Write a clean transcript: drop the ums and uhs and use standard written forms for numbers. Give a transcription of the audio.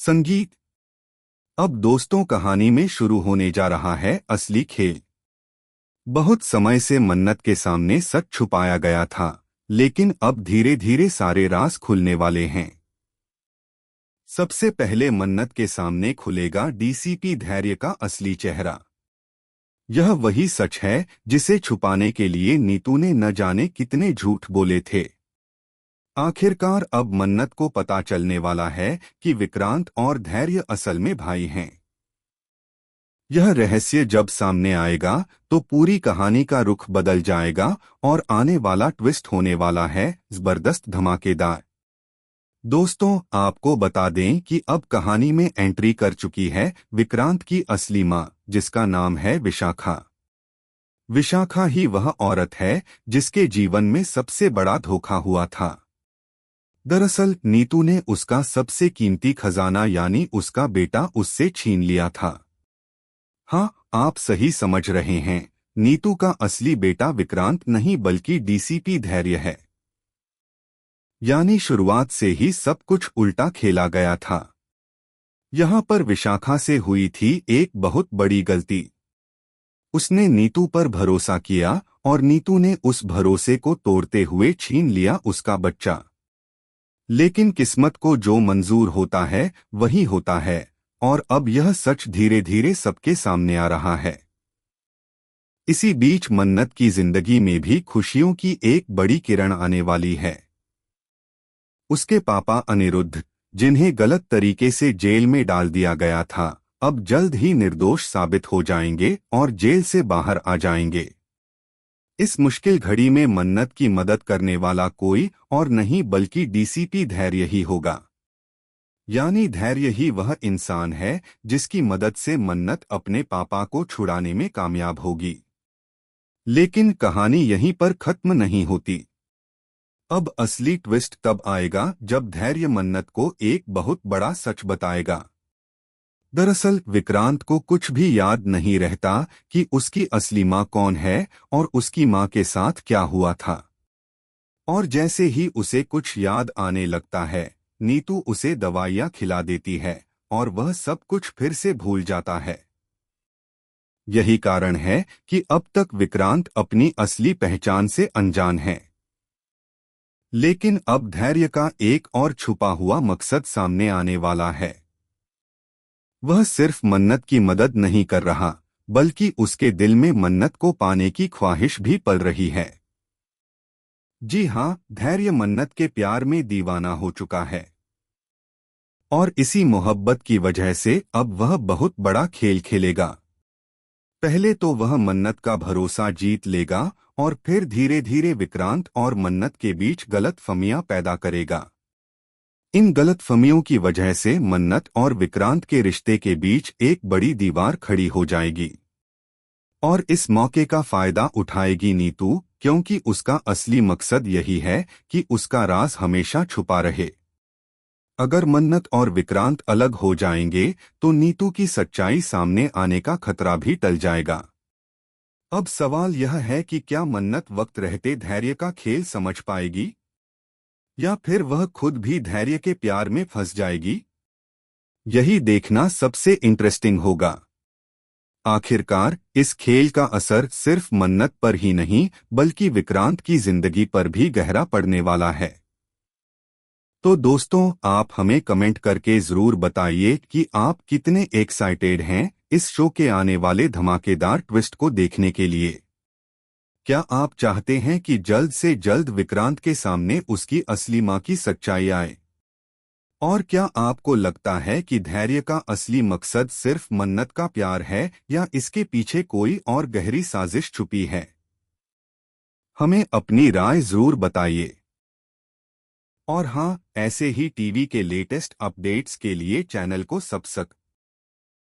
संगीत। अब दोस्तों, कहानी में शुरू होने जा रहा है असली खेल। बहुत समय से मन्नत के सामने सच छुपाया गया था, लेकिन अब धीरे धीरे सारे राज खुलने वाले हैं। सबसे पहले मन्नत के सामने खुलेगा डीसीपी धैर्य का असली चेहरा। यह वही सच है जिसे छुपाने के लिए नीतू ने न जाने कितने झूठ बोले थे। आखिरकार अब मन्नत को पता चलने वाला है कि विक्रांत और धैर्य असल में भाई हैं। यह रहस्य जब सामने आएगा तो पूरी कहानी का रुख बदल जाएगा और आने वाला ट्विस्ट होने वाला है जबरदस्त, धमाकेदार। दोस्तों, आपको बता दें कि अब कहानी में एंट्री कर चुकी है विक्रांत की असली मां, जिसका नाम है विशाखा। विशाखा ही वह औरत है जिसके जीवन में सबसे बड़ा धोखा हुआ था। दरअसल नीतू ने उसका सबसे कीमती खजाना यानी उसका बेटा उससे छीन लिया था। हाँ, आप सही समझ रहे हैं, नीतू का असली बेटा विक्रांत नहीं बल्कि डीसीपी धैर्य है। यानी शुरुआत से ही सब कुछ उल्टा खेला गया था। यहाँ पर विशाखा से हुई थी एक बहुत बड़ी गलती। उसने नीतू पर भरोसा किया और नीतू ने उस भरोसे को तोड़ते हुए छीन लिया उसका बच्चा। लेकिन किस्मत को जो मंजूर होता है वही होता है, और अब यह सच धीरे धीरे सबके सामने आ रहा है। इसी बीच मन्नत की जिंदगी में भी खुशियों की एक बड़ी किरण आने वाली है। उसके पापा अनिरुद्ध, जिन्हें गलत तरीके से जेल में डाल दिया गया था, अब जल्द ही निर्दोष साबित हो जाएंगे और जेल से बाहर आ जाएंगे। इस मुश्किल घड़ी में मन्नत की मदद करने वाला कोई और नहीं बल्कि डीसीपी धैर्य ही होगा। यानी धैर्य ही वह इंसान है जिसकी मदद से मन्नत अपने पापा को छुड़ाने में कामयाब होगी। लेकिन कहानी यहीं पर खत्म नहीं होती। अब असली ट्विस्ट तब आएगा जब धैर्य मन्नत को एक बहुत बड़ा सच बताएगा। दरअसल विक्रांत को कुछ भी याद नहीं रहता कि उसकी असली माँ कौन है और उसकी माँ के साथ क्या हुआ था। और जैसे ही उसे कुछ याद आने लगता है, नीतू उसे दवाइयाँ खिला देती है और वह सब कुछ फिर से भूल जाता है। यही कारण है कि अब तक विक्रांत अपनी असली पहचान से अनजान है। लेकिन अब धैर्य का एक और छुपा हुआ मकसद सामने आने वाला है। वह सिर्फ मन्नत की मदद नहीं कर रहा, बल्कि उसके दिल में मन्नत को पाने की ख्वाहिश भी पल रही है। जी हाँ, धैर्य मन्नत के प्यार में दीवाना हो चुका है। और इसी मोहब्बत की वजह से अब वह बहुत बड़ा खेल खेलेगा। पहले तो वह मन्नत का भरोसा जीत लेगा और फिर धीरे धीरे विक्रांत और मन्नत के बीच गलतफहमियां पैदा करेगा। इन गलतफहमियों की वजह से मन्नत और विक्रांत के रिश्ते के बीच एक बड़ी दीवार खड़ी हो जाएगी। और इस मौके का फायदा उठाएगी नीतू, क्योंकि उसका असली मकसद यही है कि उसका राज हमेशा छुपा रहे। अगर मन्नत और विक्रांत अलग हो जाएंगे तो नीतू की सच्चाई सामने आने का खतरा भी टल जाएगा। अब सवाल यह है कि क्या मन्नत वक्त रहते धैर्य का खेल समझ पाएगी, या फिर वह खुद भी धैर्य के प्यार में फंस जाएगी। यही देखना सबसे इंटरेस्टिंग होगा। आखिरकार इस खेल का असर सिर्फ मन्नत पर ही नहीं बल्कि विक्रांत की जिंदगी पर भी गहरा पड़ने वाला है। तो दोस्तों, आप हमें कमेंट करके जरूर बताइए कि आप कितने एक्साइटेड हैं इस शो के आने वाले धमाकेदार ट्विस्ट को देखने के लिए। क्या आप चाहते हैं कि जल्द से जल्द विक्रांत के सामने उसकी असली मां की सच्चाई आए? और क्या आपको लगता है कि धैर्य का असली मकसद सिर्फ मन्नत का प्यार है या इसके पीछे कोई और गहरी साजिश छुपी है? हमें अपनी राय जरूर बताइए। और हाँ, ऐसे ही टीवी के लेटेस्ट अपडेट्स के लिए चैनल को सब्सक्राइब